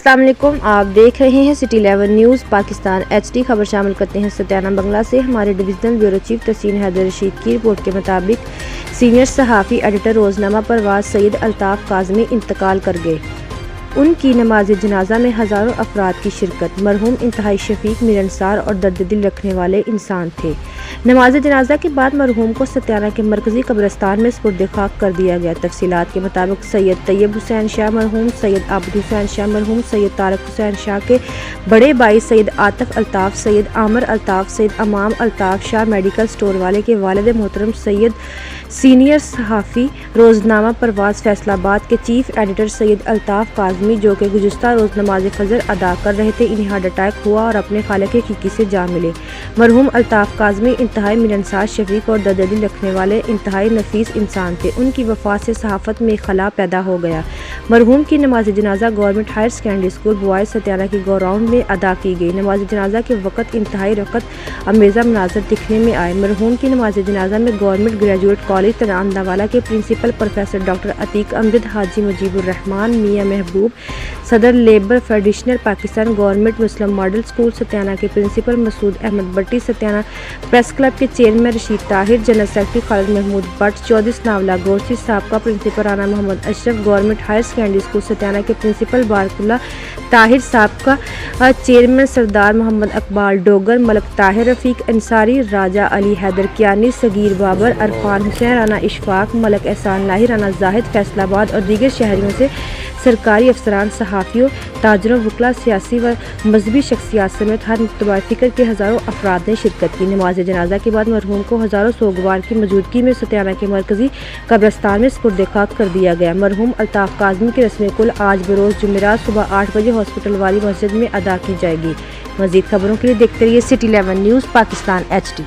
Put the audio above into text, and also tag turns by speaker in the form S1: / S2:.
S1: अस्सलाम वालेकुम, आप देख रहे हैं सिटी 11 न्यूज़ पाकिस्तान HD। खबर शामिल करते हैं सत्याना बंगला से। हमारे डिविजनल ब्यूरो चीफ तहसीन हैदर रशीद की रिपोर्ट के मुताबिक सीनियर सहाफ़ी एडिटर रोज़नामा परवाज़ सैयद अल्ताफ़ काज़मी इंतकाल कर गए। उनकी नमाज जनाजा में हज़ारों अफराद की शिरकत। मरहूम इंतहाई शफीक, मिलनसार और दर्द दिल रखने वाले इंसान थे। नमाज जनाजा के बाद मरहूम को सत्याना के मरकज़ी कब्रिस्तान में सुपुर्द खाक कर दिया गया। तफसीलात के मुताबिक सैयद तैयब हुसैन शाह मरहूम, सैयद आबिद हुसैन शाह मरहूम, सैयद तारक हुसैन शाह के बड़े भाई सैयद आतिफ अल्ताफ़, सैयद आमर अल्ताफ़, सैयद अमाम अल्ताफ़ शाह मेडिकल स्टोर वाले के वालिद मोहतरम सैयद सीनियर सहाफ़ी रोज़नामा परवाज़ फैसलाबाद के चीफ एडिटर सैयद अल्ताफ़ काज़मी, जो कि गुज़िश्ता रोज़ नमाज फजर अदा कर रहे थे, इन्हें हार्ट अटैक हुआ और अपने खालिक हकीकी से जा मिले। मरहूम अल्ताफ़ काज़मी इंतहाई मिलनसार, शफीक और दर्द दिल रखने वाले इंतहाई नफीस इंसान थे। उनकी वफ़ात से सहाफ़त में खला पैदा हो गया। मरहूम की नमाज जनाजा government higher secondary school boys Satiana के ग्राउंड में अदा की गई। नमाज जनाजा के वक़्त इंतहाई रक़त अमेज़ा मनाज़र दिखने में आए। मरहूम की नमाज जनाजा में गवर्नमेंट ग्रेजुएट कॉलेज तनांदावाला के principal professor doctor Atiq Amjad, Haji Mujibur Rahman, Mian Mehboob, सदर labour federation Pakistan, government Muslim model school Satiana के principal Masood Ahmad Bhatti, Satiana press club के chairman Rasheed Tahir, general secretary Khalid Mahmood Butt, Chaudhry Nawala Gorsi, साबका principal Rana Mohammad Ashraf, government higher secondary school Satiana के प्रिंसिपल बारकुल्ला ताहिर, साबका चेयरमैन सरदार मोहम्मद अकबाल डोगर, मलक ताहिर रफ़ीक अंसारी, राजा अली हैदर कियानी, सगीर बाबर, अरफान हुसैन, राना इशफाक, मलक एहसान लाही, राना जाहिद फैसलाबाद और दीगर शहरियों से सरकारी अफसरान, सहाफ़ियों, ताजरों, वकला, सियासी व मजहबी शख्सियात समेत हर मुतबा फ़िक्र के हज़ारों अफराद ने शिरकत की। नमाज जनाजा के बाद मरहूम को हज़ारों सोगवार की मौजूदगी में सत्याना के मरकज़ी कब्रिस्तान में सुपुर्द खाक कर दिया गया। मरहूम अल्ताफ़ काज़मी की रस्म कुल आज बरोज़ जुमेरात सुबह 8 बजे हॉस्पिटल वाली मस्जिद में अदा की जाएगी। मज़ीद खबरों के लिए देखते रहिए सिटी 11 न्यूज़ पाकिस्तान HD।